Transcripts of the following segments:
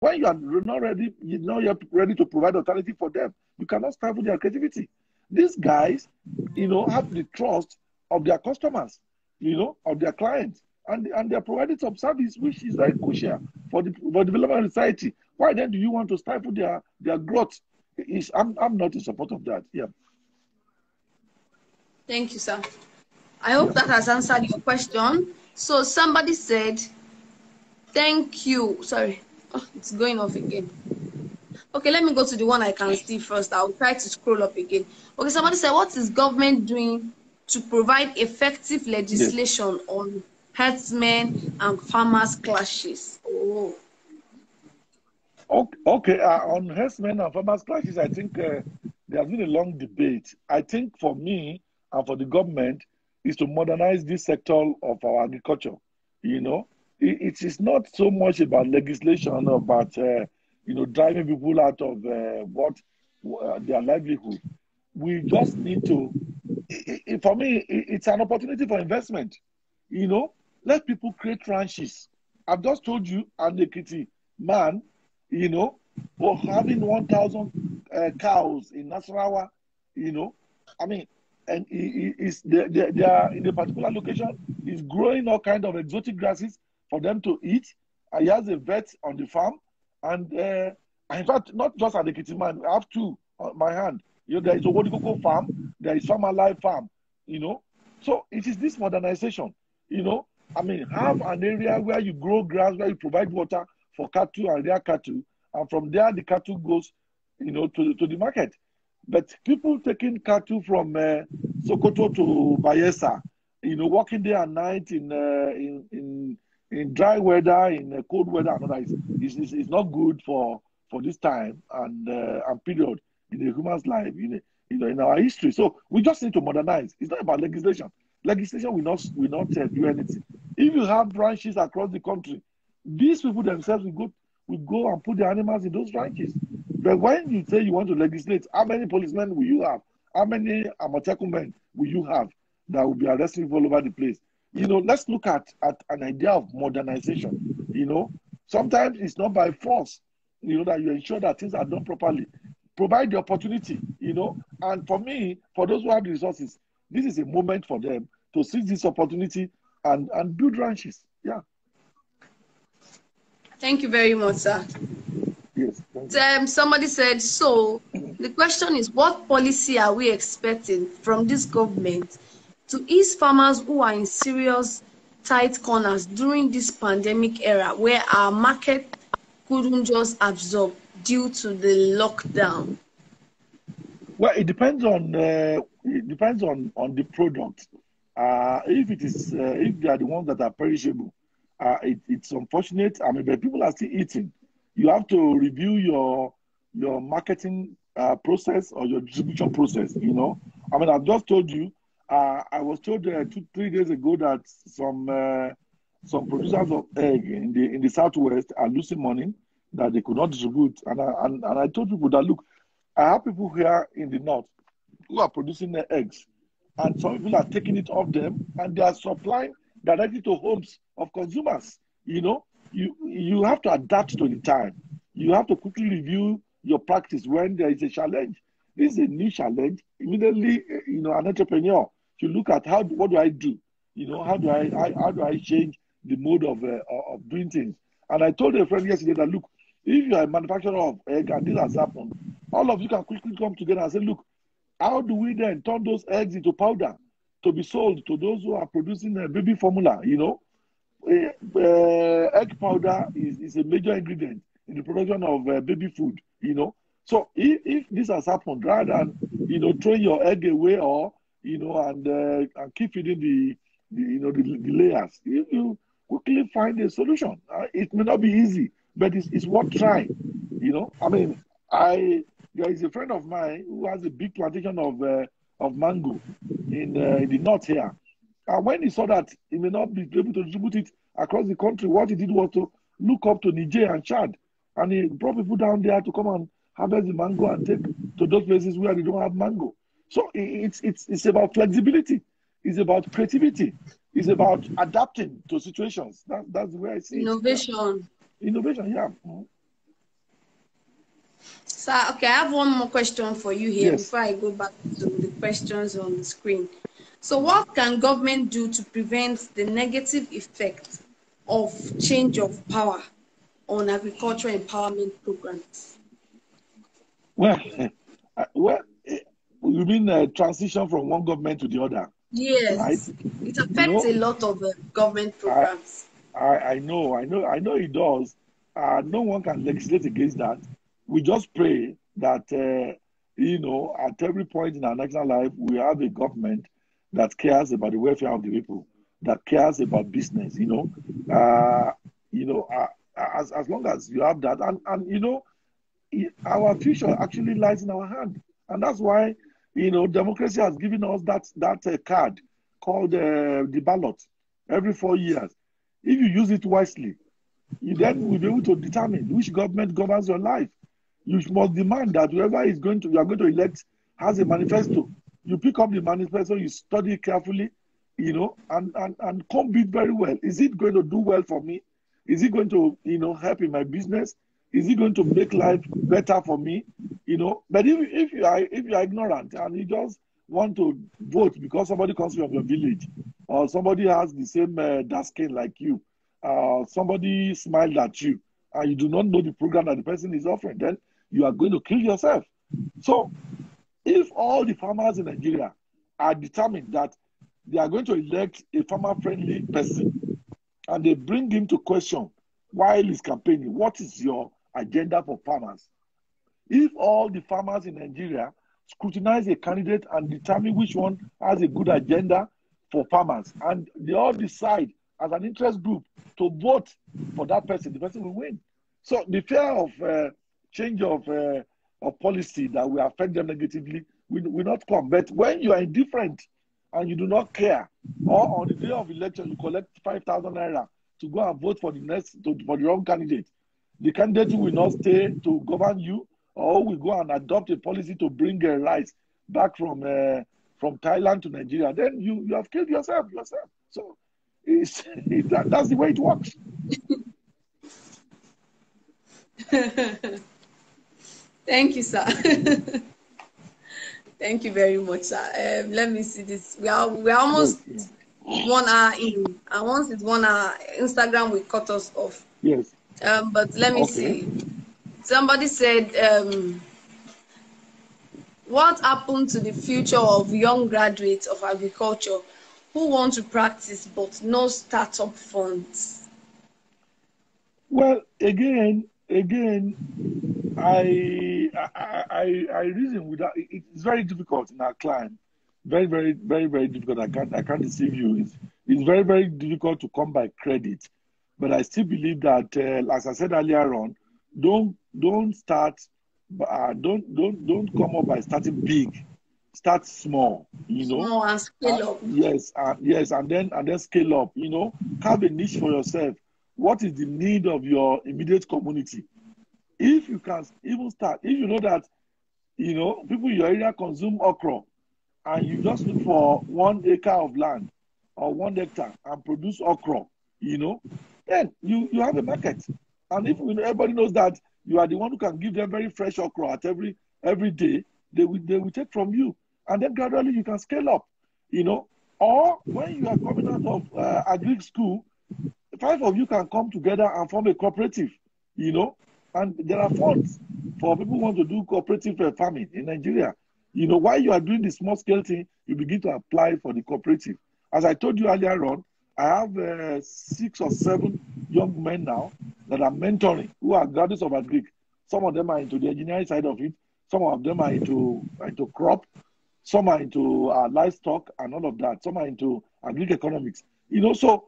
When you are not ready, you're ready to provide alternative for them. You cannot stifle their creativity. These guys, have the trust of their customers, of their clients, and they're providing some service which is very crucial for development of society. Why then do you want to stifle their growth? I'm not in support of that. Yeah. Thank you, sir. I hope that has answered your question. So somebody said, thank you. Sorry, it's going off again. Okay, let me go to the one I can see first. I'll try to scroll up again. Okay, somebody said, what is government doing to provide effective legislation on herdsmen and farmers clashes? Oh. Okay, on herdsmen and farmers clashes, I think there has been a long debate. I think for me and for the government is to modernize this sector of our agriculture. It is not so much about legislation, about driving people out of their livelihood. We just need to. For me, it's an opportunity for investment. Let people create ranches. I've just told you, an Ekiti man, for having 1,000 cows in Nasarawa, and they are in a particular location. He's growing all kinds of exotic grasses for them to eat. He has a vet on the farm, and in fact, not just an Ekiti man. I have two on my hand. There is a Wodikoko farm. There is Farm Alive farm. So it is this modernization. Have an area where you grow grass, where you provide water for cattle and rear cattle, and from there the cattle goes, to the market. But people taking cattle from Sokoto to Bayelsa, working day and night in dry weather, in cold weather, and all that is not good for this time and period in a human's life, in our history. So we just need to modernize. It's not about legislation. Legislation will not do anything. If you have branches across the country, these people themselves will go and put the animals in those ranches. But when you say you want to legislate, how many policemen will you have? How many Amotekun men will you have that will be arresting all over the place? Let's look at an idea of modernization. Sometimes it's not by force, that you ensure that things are done properly. Provide the opportunity, And for me, for those who have the resources, this is a moment for them to seize this opportunity and build ranches. Yeah. Thank you very much, sir. Yes. Somebody said, so the question is, what policy are we expecting from this government to ease farmers who are in serious tight corners during this pandemic era where our market couldn't just absorb due to the lockdown? Well, it depends on the product. If they are the ones that are perishable, it's unfortunate. But people are still eating. You have to review your marketing process or your distribution process. I've just told you. I was told 2-3 days ago that some producers of egg in the southwest are losing money that they could not distribute. And I told people that, look, I have people here in the north who are producing their eggs, and some people are taking it off them, and they are supplying directly to homes of consumers. You have to adapt to the time. You have to quickly review your practice when there is a challenge. This is a new challenge. Immediately, an entrepreneur should look at what do I do? How do I change the mode of doing things? And I told a friend yesterday that, look, if you are a manufacturer of egg and this has happened, all of you can quickly come together and say, look, how do we then turn those eggs into powder to be sold to those who are producing baby formula? Egg powder is a major ingredient in the production of baby food. So if this has happened, rather than throwing your egg away or and keep feeding the layers, you quickly find a solution. It may not be easy, but it's worth trying. There is a friend of mine who has a big plantation of mango in the north here. And when he saw that he may not be able to distribute it across the country, what he did was to look up to Niger and Chad. And he brought people down there to come and harvest the mango and take to those places where they don't have mango. So it's about flexibility. It's about creativity. It's about adapting to situations. That's the way I see Innovation. it. Innovation, yeah. Sir, okay, I have one more question for you here Yes. before I go back to the questions on the screen. So what can government do to prevent the negative effect of change of power on agriculture empowerment programs? Well, well, you mean transition from one government to the other, right? Yes, it You affects a know, lot of government I, programs. I know it does. No one can legislate against that. We just pray that, at every point in our national life, we have a government that cares about the welfare of the people, that cares about business. Uh, you know, uh, as long as you have that, and our future actually lies in our hand, and that's why democracy has given us that card called the ballot every 4 years. If you use it wisely, you then will be able to determine which government governs your life. You must demand that whoever you are going to elect has a manifesto. You pick up the manifesto, you study it carefully, and comb it very well. Is it going to do well for me? Is it going to, help in my business? Is it going to make life better for me? But if you are ignorant and you just want to vote because somebody comes from your village or somebody has the same dark skin like you, somebody smiled at you, and you do not know the program that the person is offering, then you are going to kill yourself. So if all the farmers in Nigeria are determined that they are going to elect a farmer-friendly person and they bring him to question while he's campaigning, what is your agenda for farmers? If all the farmers in Nigeria scrutinize a candidate and determine which one has a good agenda for farmers, and they all decide as an interest group to vote for that person, the person will win. So the fear of change of policy that will affect them negatively will not come. But when you are indifferent and you do not care, or on the day of election you collect 5,000 naira to go and vote for for the wrong candidate, the candidate will not stay to govern you, or will go and adopt a policy to bring rice back from Thailand to Nigeria, then you have killed yourself. So that's the way it works. Thank you, sir. Thank you very much, sir. Let me see this. We're almost Yes. 1 hour in, and once it's 1 hour, Instagram will cut us off. Yes. But let me Okay. see. Somebody said, what happened to the future of young graduates of agriculture who want to practice but no startup funds? Well, again, I reason with that. It's very difficult in our climb. Very, very, very, very difficult. I can't deceive you. It's very, very difficult to come by credit. But I still believe that, as I said earlier on, don't start. Don't come up by starting big. Start small. Small and scale up. Yes, and then scale up. Have a niche for yourself. What is the need of your immediate community? If you can even start, if you know that people in your area consume okra, and you just look for 1 acre of land or 1 hectare and produce okra, then you have a market. And if everybody knows that you are the one who can give them very fresh okra at every day, they will take from you, and then gradually you can scale up. Or when you are coming out of agri school, 5 of you can come together and form a cooperative. And there are funds for people who want to do cooperative farming in Nigeria. While you are doing the small scale thing, you begin to apply for the cooperative. As I told you earlier on, I have 6 or 7 young men now that I'm mentoring who are graduates of agric. Some of them are into the engineering side of it. Some of them are into crop. Some are into livestock and all of that. Some are into agric economics. So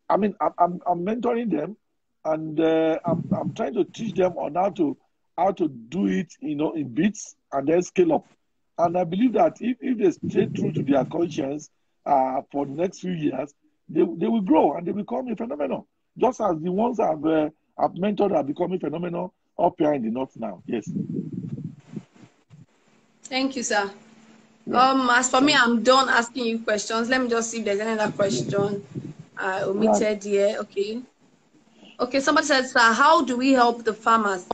I'm mentoring them, and I'm trying to teach them on how to do it, in bits and then scale up. And I believe that if they stay true to their conscience for the next few years, they will grow and they become a phenomenon, just as the ones I've mentored are becoming phenomenal up here in the north now. Yes. Thank you, sir. Yeah. As for me, I'm done asking you questions. Let me just see if there's another question I omitted here. Okay. Okay, somebody said, sir, how do we help the farmers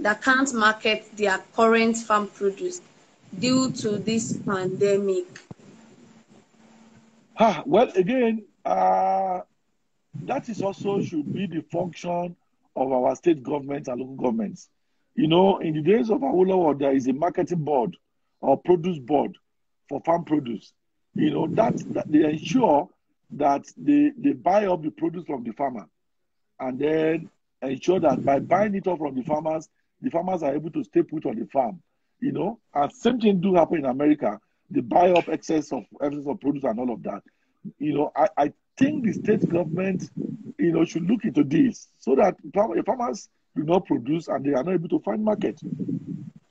that can't market their current farm produce due to this pandemic? Well, again, that is also should be the function of our state governments and local governments. You know, in the days of Awolowo, there is a marketing board or produce board for farm produce. You know, that they ensure that they buy up the produce from the farmer, and then ensure that by buying it up from the farmers are able to stay put on the farm. You know, and same thing do happen in America. They buy up excess of produce and all of that. You know, I think the state government, you know, should look into this so that farmers do not produce and they are not able to find market.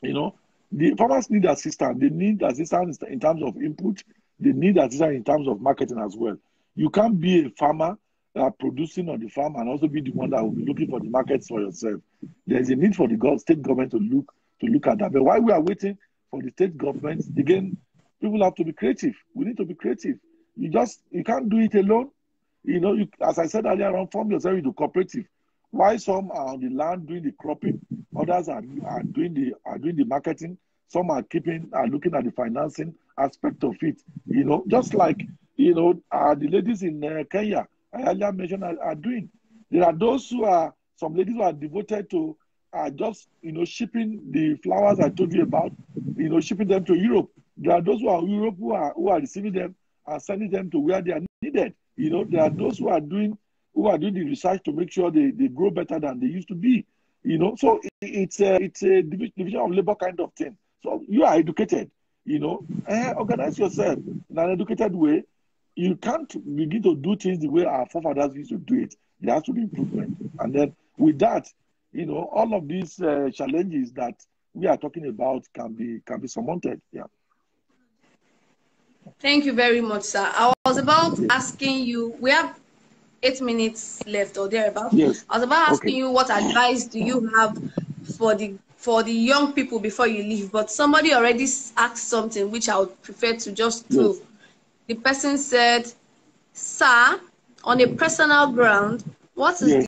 You know, the farmers need assistance. They need assistance in terms of input. They need assistance in terms of marketing as well. You can't be a farmer producing on the farm and also be the one that will be looking for the markets for yourself. There is a need for the state government to look at that. But while we are waiting for the state government, again, people have to be creative. We need to be creative. You can't do it alone. You know, as I said earlier on, form yourself into cooperative. While some are on the land doing the cropping, others are doing the marketing. Some are looking at the financing aspect of it. You know, just like, you know, the ladies in Kenya, I earlier mentioned, are doing. There are some ladies who are devoted to just, you know, shipping the flowers I told you about, you know, shipping them to Europe. There are those who are in Europe who are receiving them and sending them to where they are needed. You know, there are those who are doing the research to make sure they grow better than they used to be. You know, so it's a division of labor kind of thing. So you are educated, you know, organize yourself in an educated way. You can't begin to do things the way our forefathers used to do it. There has to be improvement. And then with that, you know, all of these challenges that we are talking about can be surmounted. Yeah. Thank you very much, sir. I was about asking you, we have 8 minutes left or thereabout. Yes. I was about asking you what advice do you have for the young people before you leave, but somebody already asked something which I would prefer to just throw. Yes. The person said, sir, on a personal ground, what is the